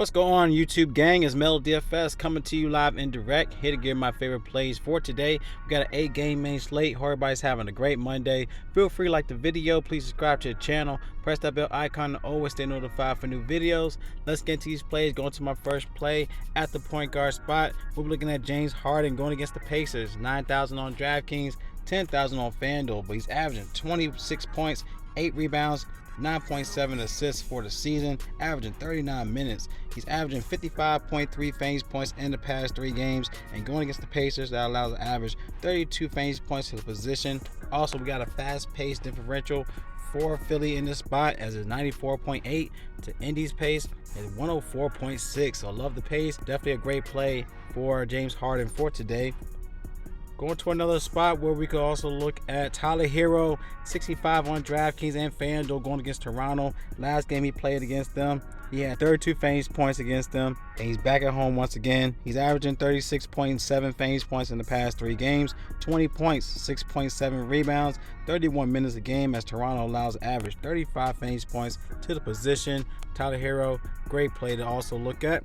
What's going on, YouTube gang? It's Melo DFS coming to you live and direct, here to give my favorite plays for today. We got an 8-game main slate. Hope everybody's having a great Monday. Feel free to like the video. Please subscribe to the channel. Press that bell icon to always stay notified for new videos. Let's get into these plays. Going to my first play at the point guard spot. We'll be looking at James Harden going against the Pacers. 9,000 on DraftKings, 10,000 on FanDuel, but he's averaging 26 points, 8 rebounds, 9.7 assists for the season, averaging 39 minutes. He's averaging 55.3 fantasy points in the past 3 games, and going against the Pacers, that allows an average 32 fantasy points to the position. Also, we got a fast-paced differential for Philly in this spot, as it's 94.8 to Indy's pace at 104.6. So I love the pace. Definitely a great play for James Harden for today. Going to another spot where we could also look at Tyler Hero, 65 on DraftKings and FanDuel, going against Toronto. Last game he played against them, he had 32 fantasy points against them, and he's back at home once again. He's averaging 36.7 fantasy points in the past 3 games, 20 points, 6.7 rebounds, 31 minutes a game, as Toronto allows average 35 fantasy points to the position. Tyler Hero, great play to also look at.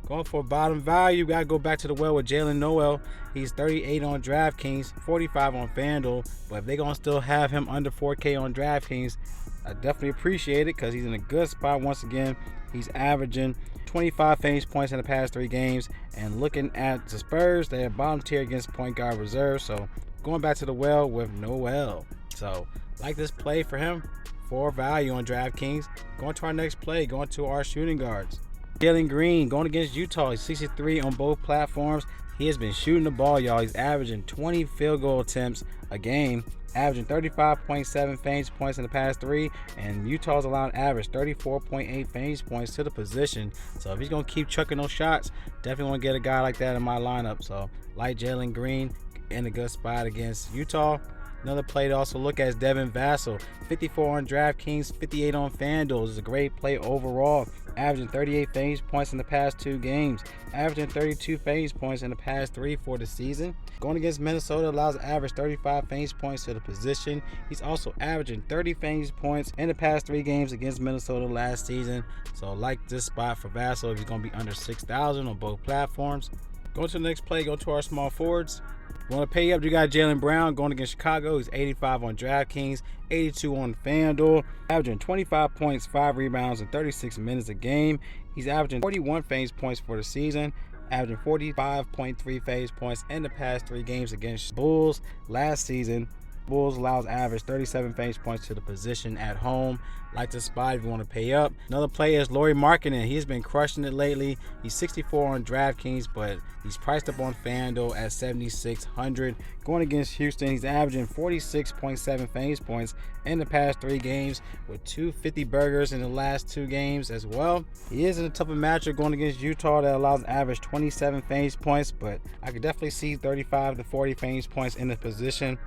Going for bottom value, you got to go back to the well with Jalen Noel. He's 38 on DraftKings, 45 on FanDuel. But if they're going to still have him under 4K on DraftKings, I definitely appreciate it, because he's in a good spot once again. He's averaging 25 fantasy points in the past 3 games. And looking at the Spurs, they're bottom tier against point guard reserve. So going back to the well with Noel. So like this play for him for value on DraftKings. Going to our next play, going to our shooting guards. Jalen Green going against Utah. He's 63 on both platforms. He has been shooting the ball, y'all. He's averaging 20 field goal attempts a game, averaging 35.7 fantasy points in the past 3, and Utah's allowed average 34.8 fantasy points to the position. So if he's going to keep chucking those shots, definitely want to get a guy like that in my lineup. So like Jalen Green in a good spot against Utah. Another play to also look at is Devin Vassell, 54 on DraftKings, 58 on FanDuel. This is a great play overall, averaging 38 fantasy points in the past 2 games, averaging 32 fantasy points in the past 3 for the season. Going against Minnesota allows average 35 fantasy points to the position. He's also averaging 30 fantasy points in the past 3 games against Minnesota last season. So like this spot for Vassell if he's going to be under 6,000 on both platforms. Going to the next play, go to our small forwards. Want to pay up, you got Jaylen Brown going against Chicago. He's 85 on DraftKings, 82 on FanDuel, averaging 25 points, 5 rebounds, and 36 minutes a game. He's averaging 41 fantasy points for the season, averaging 45.3 fantasy points in the past 3 games against Bulls last season. Bulls allows average 37 fantasy points to the position at home. Like the spot if you want to pay up. Another player is Lauri Markkanen. He's been crushing it lately. He's 64 on DraftKings, but he's priced up on FanDuel at 7,600. Going against Houston, he's averaging 46.7 fantasy points in the past 3 games, with 250 burgers in the last 2 games as well. He is in a tougher matchup going against Utah that allows average 27 fantasy points, but I could definitely see 35 to 40 fantasy points in the position.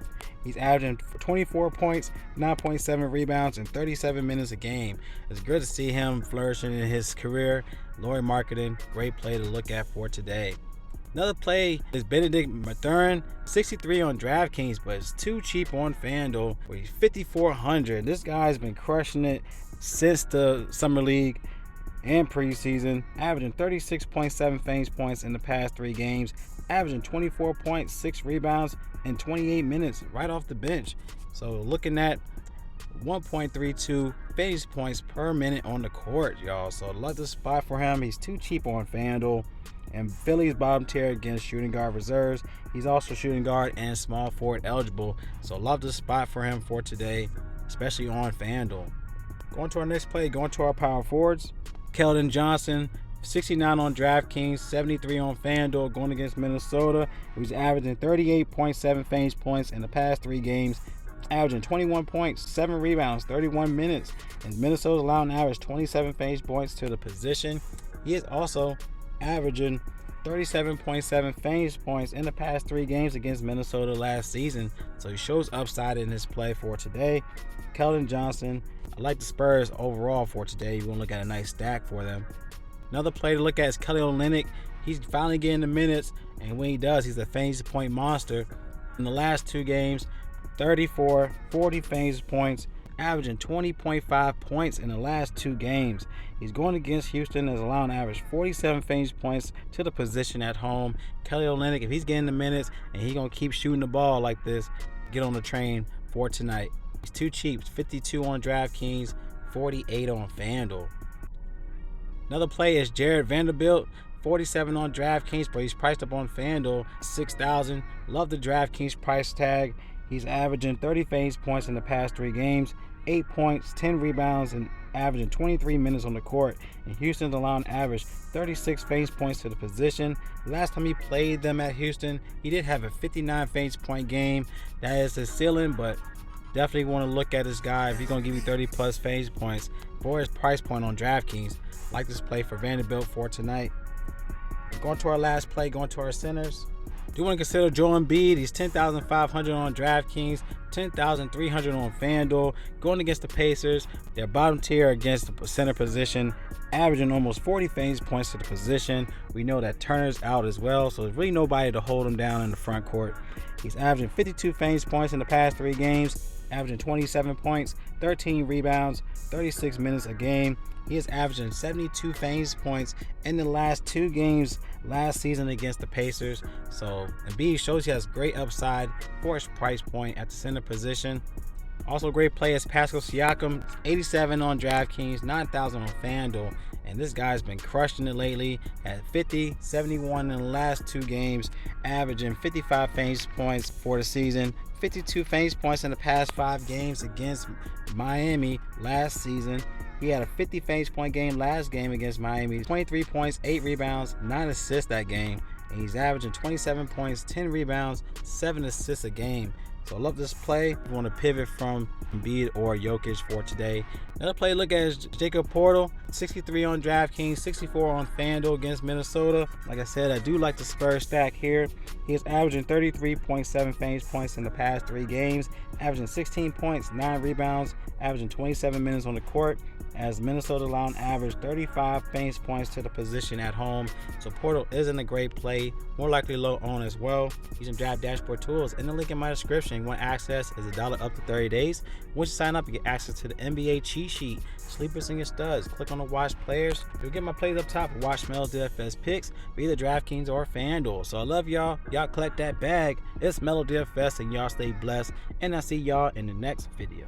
He's averaging 24 points, 9.7 rebounds, and 37 minutes a game. It's good to see him flourishing in his career. Lauri Markkanen, great play to look at for today. Another play is Benedict Mathurin, 63 on DraftKings, but it's too cheap on FanDuel, where he's 5,400. This guy's been crushing it since the Summer League and preseason, averaging 36.7 fantasy points in the past 3 games, averaging 24 points, 6 rebounds, and 28 minutes right off the bench. So looking at 1.32 fantasy points per minute on the court, y'all. So love the spot for him. He's too cheap on FanDuel. And Philly's bottom tier against shooting guard reserves. He's also shooting guard and small forward eligible. So love the spot for him for today, especially on FanDuel. Going to our next play, going to our power forwards. Keldon Johnson, 69 on DraftKings, 73 on FanDuel, going against Minnesota. He's averaging 38.7 fantasy points in the past 3 games, averaging 21 points, 7 rebounds, 31 minutes. And Minnesota's allowing average 27 fantasy points to the position. He is also averaging 37.7 fantasy points in the past 3 games against Minnesota last season. So he shows upside in his play for today. Keldon Johnson, I like the Spurs overall for today. You want to look at a nice stack for them. Another play to look at is Kelly Olynyk. He's finally getting the minutes, and when he does, he's a fantasy point monster. In the last 2 games, 34, 40 fantasy points, averaging 20.5 points in the last 2 games. He's going against Houston, is allowing average 47 fantasy points to the position at home. Kelly Olynyk, if he's getting the minutes and he's going to keep shooting the ball like this, get on the train for tonight. He's too cheap, 52 on DraftKings, 48 on FanDuel. Another play is Jared Vanderbilt, 47 on DraftKings, but he's priced up on FanDuel, 6,000. Love the DraftKings price tag. He's averaging 30 fantasy points in the past 3 games, 8 points, 10 rebounds, and averaging 23 minutes on the court. And Houston's allowing average 36 fantasy points to the position. Last time he played them at Houston, he did have a 59 fantasy point game. That is his ceiling, but definitely want to look at this guy if he's going to give you 30 plus fantasy points for his price point on DraftKings. Like this play for Vanderbilt for tonight. Going to our last play, going to our centers. Do want to consider Joel Embiid. He's 10,500 on DraftKings, 10,300 on FanDuel. Going against the Pacers, their bottom tier against the center position, averaging almost 40 fantasy points to the position. We know that Turner's out as well, so there's really nobody to hold him down in the front court. He's averaging 52 fantasy points in the past 3 games, averaging 27 points, 13 rebounds, 36 minutes a game. He is averaging 72 fantasy points in the last 2 games last season against the Pacers. So Embiid shows he has great upside for his price point at the center position. Also a great play is Pascal Siakam, 87 on DraftKings, 9,000 on FanDuel. And this guy's been crushing it lately at 50, 71 in the last 2 games, averaging 55 fantasy points for the season, 52 fantasy points in the past 5 games against Miami last season. He had a 50 fantasy point game last game against Miami, 23 points, 8 rebounds, 9 assists that game. And he's averaging 27 points, 10 rebounds, 7 assists a game. So I love this play. You want to pivot from Embiid or Jokic for today. Another play to look at is Jacob Portal, 63 on DraftKings, 64 on FanDuel against Minnesota. Like I said, I do like the Spurs stack here. He is averaging 33.7 fantasy points in the past 3 games, averaging 16 points, 9 rebounds, averaging 27 minutes on the court, as Minnesota allowing average 35 fantasy points to the position at home. So Portal isn't a great play, more likely low on as well. Using Draft Dashboard tools in the link in my description. You want access is $1 up to 30 days. Once you sign up, you get access to the NBA cheat sheet, sleepers and your studs. Click on the watch players. You'll get my plays up top. Watch Melo's DFS picks for either DraftKings or FanDuel. So I love y'all. Y'all collect that bag. It's Melo DFS and y'all stay blessed. And I'll see y'all in the next video.